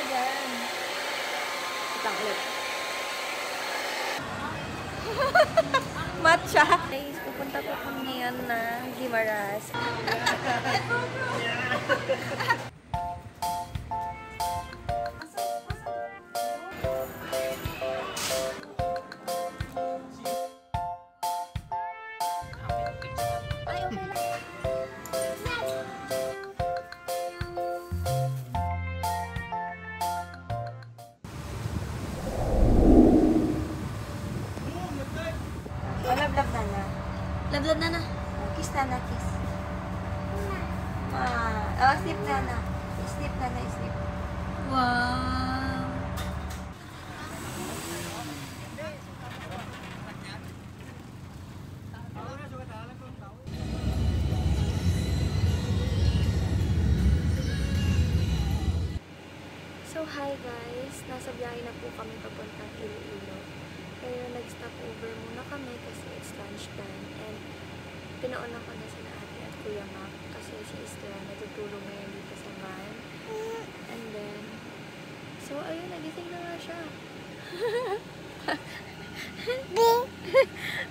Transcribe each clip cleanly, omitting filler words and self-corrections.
dyan. Itang ulit. Matcha. Guys, pupunta po kami ngayon ng Guimaras. Lablab na na. Kiss na na, kiss. Oh, sleep na na. Sleep na na, sleep. Wow. So, hi guys. Nasa biyahe na po kami papuntang Iloilo. Pero nag-stop over muna kami kasi it's lunchtime. And pinauna ko na sila ate at Kuya Mac kasi si Isla natutulog ngayon dito sa van. And then, so ayun, nagising na nga siya.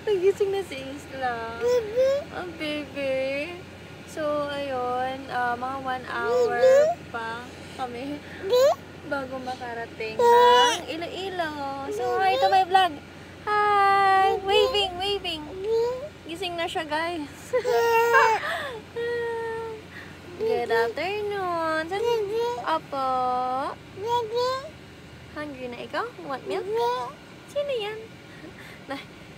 Nagising na si Isla. Ang baby. So, ayun, mga 1 hour pa kami bago makarating ng Iloilo. So, hi to my vlog. Hi! Waving, waving. Gising na siya, guys. Good afternoon. Opo. Hungry na ikaw? Want milk? Sino yan?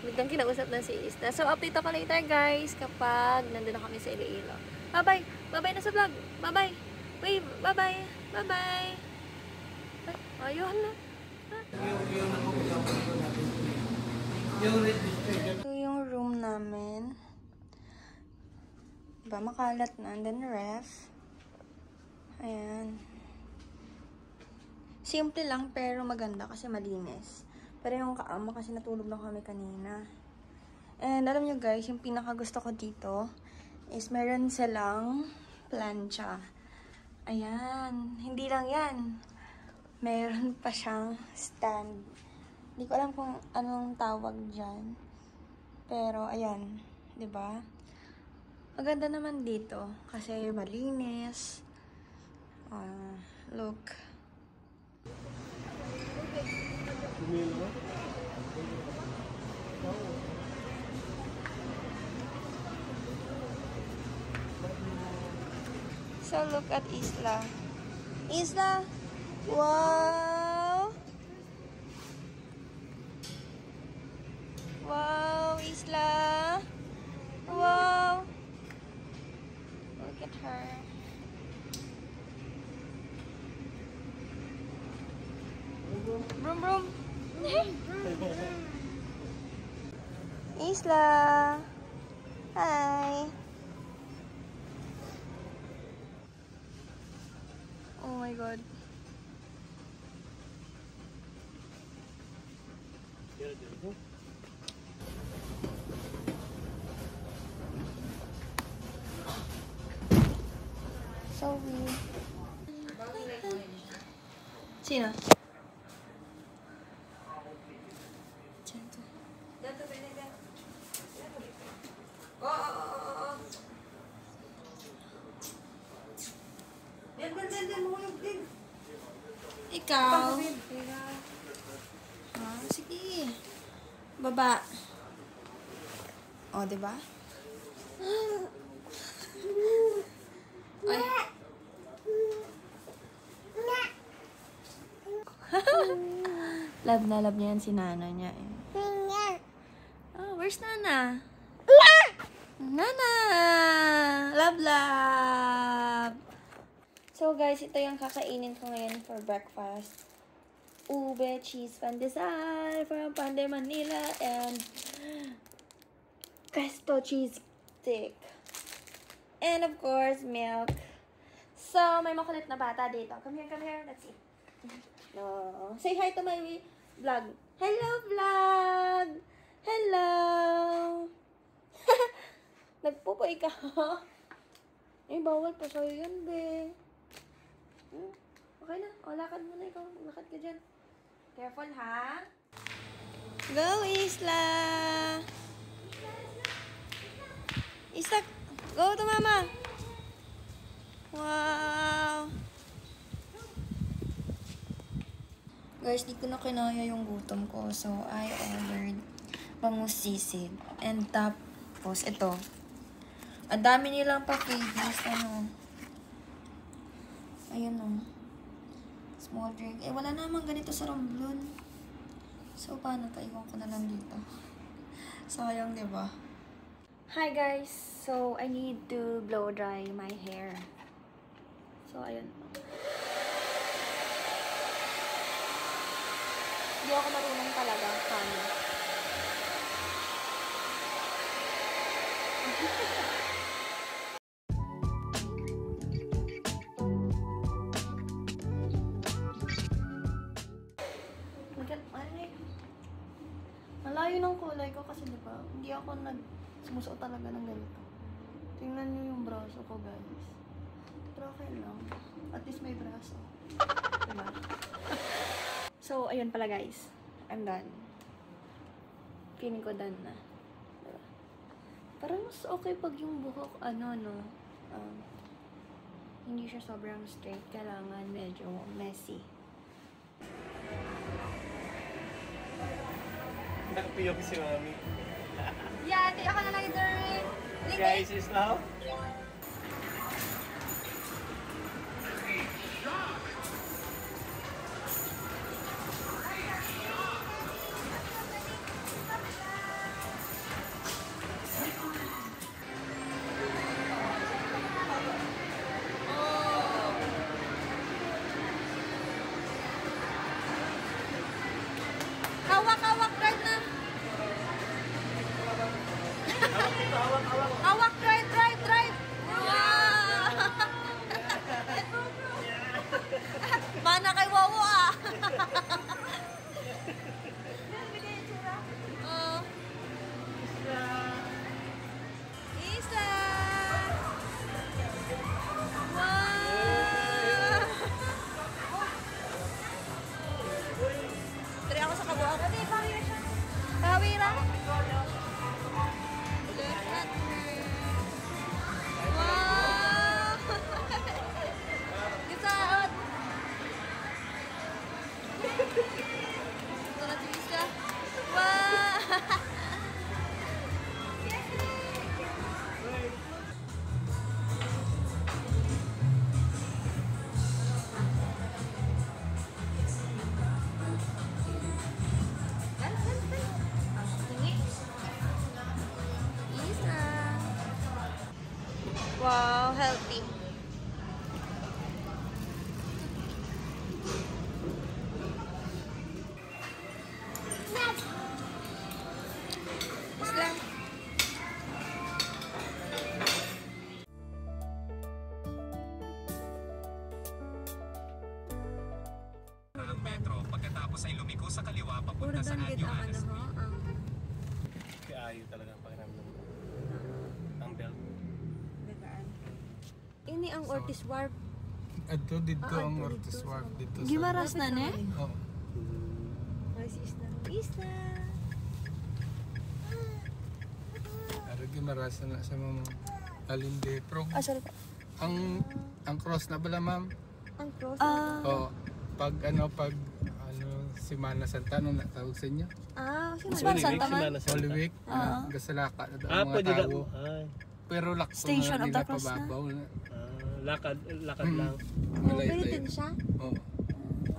Biglang kinausap na si Ista. So, update ako later, guys, kapag nandun na kami sa Iloilo. Bye-bye. Bye-bye na sa vlog. Bye-bye. Wave. Bye-bye. Bye-bye. Ayun na. Ito yung room namin. Diba, makalat na. And then ref. Ayan. Simple lang pero maganda kasi malinis. Pero yung kaama kasi natulog na kami kanina. And alam nyo guys, yung pinaka gusto ko dito is meron silang plancha. Ayan. Hindi lang yan. Meron pa siyang stand. Hindi ko alam kung anong tawag dyan. Pero, ayan. Diba? Maganda naman dito. Kasi malinis. Look. So, look at Isla. Isla! Wow! Wow, Isla! Wow! Look at her. Broom, broom! Isla! Hi! Oh my god. So weird. Sino? Ikaw? Sige. Baba. O, diba? Ay. Love na love niya yan si Nana niya eh. Oh, where's Nana? Nana! Love, love! So guys, ito yung kakainin ko ngayon for breakfast. Ube cheese pandesal from Panday, Manila and pesto cheese stick. And of course, milk. So, may makulit na bata dito. Come here, let's see. No. Say hi to my vlog. Hello, vlog! Hello! Nagpupoy ka. Eh, bawal pa sa'yo yan, be. Okay na. O, lakad muna ikaw. Lakad ka dyan. Careful, ha? Go, Isla! Isla, go to mama! Wow! Guys, di ko na kinaya yung gutom ko. So, I ordered bangus sisig. And tapos, ito. Ang dami nilang packages. Ano? Ayun o. Small drink. Eh, wala namang ganito sa Romblon. So, paano to? Iwan ko na lang dito. Sayang, di ba? Hi, guys. So, I need to blow dry my hair. So, ayun. Hindi ako marunong talaga. Paano? Malayo ng kulay ko kasi diba, hindi ako sumusuot talaga ng ganito. Tingnan nyo yung braso ko, guys. Pero okay lang. At least may braso. Diba? So, ayun pala, guys. I'm done. Feeling ko done na. Diba? Parang mas okay pag yung buhok, hindi siya sobrang straight. Kailangan medyo messy. Nakapiyok si Mami. Yeah, ate, ako na lang rin. Guys, is now? Hawak, drive na. Hawak, drive. Wow! Mana kay Wawo ah. Oh. Isla. Wow! Tari ako sa kabuha ko. Pawira. Look at her. Wow! Gisaot. Ito na si Isla. Wow! Wow, healthy. Isla. Ng metro pagkatapos ay lumiko sa kaliwa papunta sa Anyo Anas. Kaya ayaw talaga ang pakiramdam ko. Ang belt. Ini ang Ortiz Warp. Ato dito ang Ortiz Warp dito sa Gimaras na ne? Oo. Isla. Ari gimaras na sa mga Alinde Pro. Sorry. Ang cross na bala ma'am. Ang cross. Oo. Pag Semana Santa nung natawag sa inyo. Simon Santa man. Holy Week. Gasalaka na daw ang Pwede mga lang. tao. Pero lakto Station na of nila the Cross na? pababaw na. Lakad lang. Pwede din siya? Oo.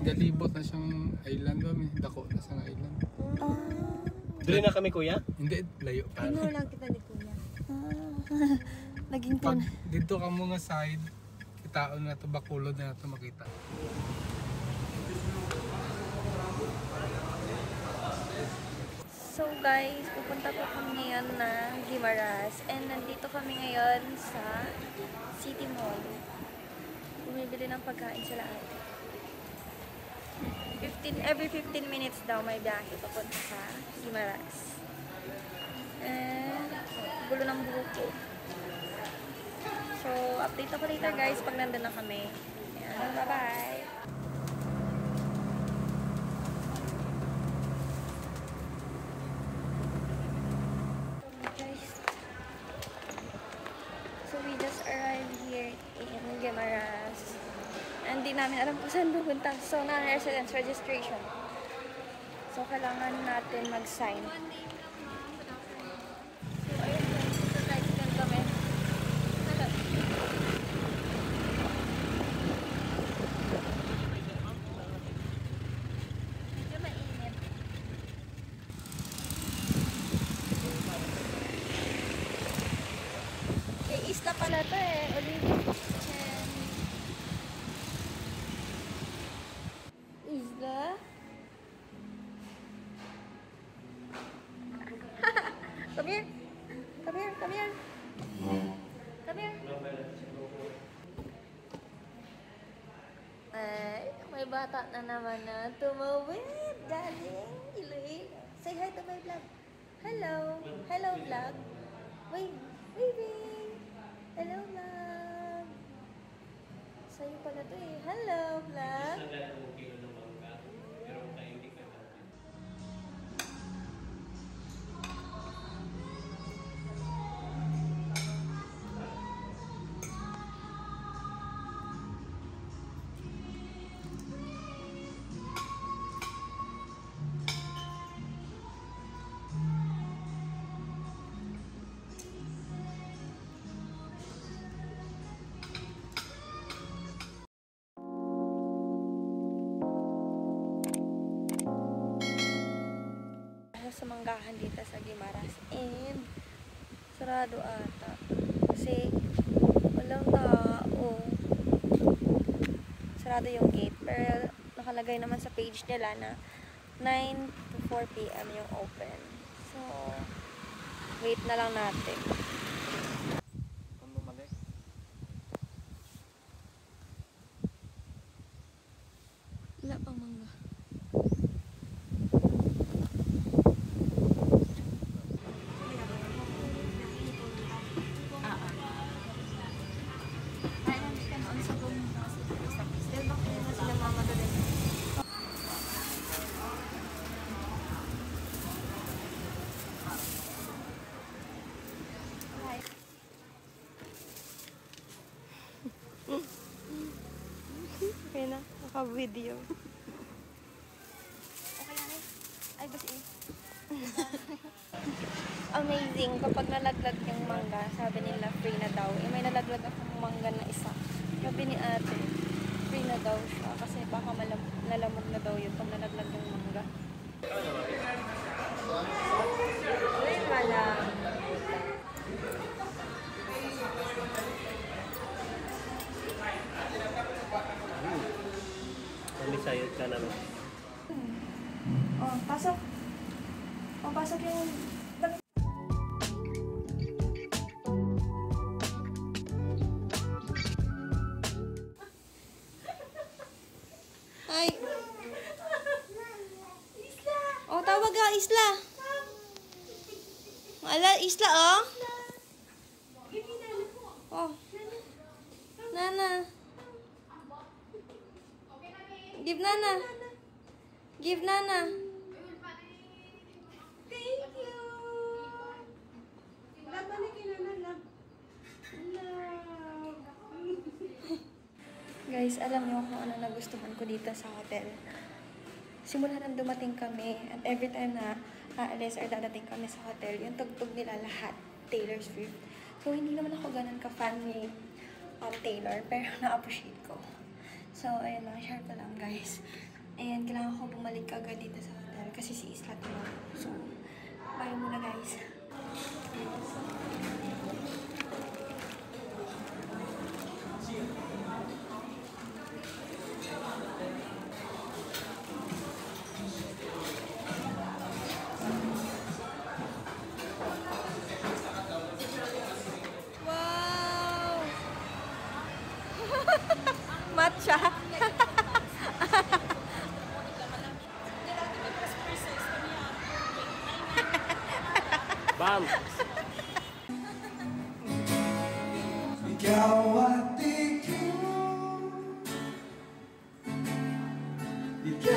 Galibot na siyang island kami. Dako na siyang island. Dili na kami, kuya? Hindi, layo pa. lang kita ni Kuya. Naging Pag dito ka mga side, kitaon na ito, bakulod na ito makita. So guys, pupunta po kami ngayon ng Guimaras and nandito kami ngayon sa City Mall. Bumibili ng pagkain sila ate. Every 15 minutes daw may biyahe papunta sa Guimaras. And gulo ng buhok ko. So, update ako later guys pag nandun na kami. Ayan, bye-bye! namin alam kung saan pupunta. So, na-residence registration. So, kailangan natin mag-sign. So, ayun. So, tricycle kami. Hala. Medyo mainit. Isla pala to eh. Olympic Kitchen. Isla? Come here. Come here. Come here. Come here. Ay, may bata na naman na tumawid. Galing. Iloilo. Say hi to my vlog. Hello. Hello, vlog. Wave. Waving. Hello, vlog. Sa'yo pala to eh. Hello, vlog. Sa manggahan dito sa Guimaras and sarado ata kasi walang tao, sarado yung gate, pero nakalagay naman sa page nila na 9 to 4 PM yung open, so wait na lang natin. Wala pang mangga. Okay na, naka-video. Okay na ay, basi. Amazing, kapag nalaglag yung mangga, sabi nila free na daw. May nalaglag akong mangga na isa. Sabi ni ate, free na daw siya kasi baka lalamog na daw yun pag nalaglag yung mangga. Uy, wala. Sayot ka naman. Oh, pasok. Oh, pasok yung... Ay. Isla. Oh, tawag ka, Isla. Ala, Isla, oh. Oh. Nana. Give Nana. Give Nana. Thank you. Guys, alam niyo kung ano nagustuhan ko dito sa hotel. Simula nang dumating kami, at every time na aalis or dadating kami sa hotel, yung tugtog nila lahat, Taylor Swift. So, hindi naman ako ganun ka-fan ni Taylor, pero na-appreciate ko. So, ayun lang, share ko lang guys. And kailangan ko bumalik agad dito sa hotel kasi si Isla tumawag. So, bye muna guys. Wow! Matcha! Bam! Ikaw at ikaw, ikaw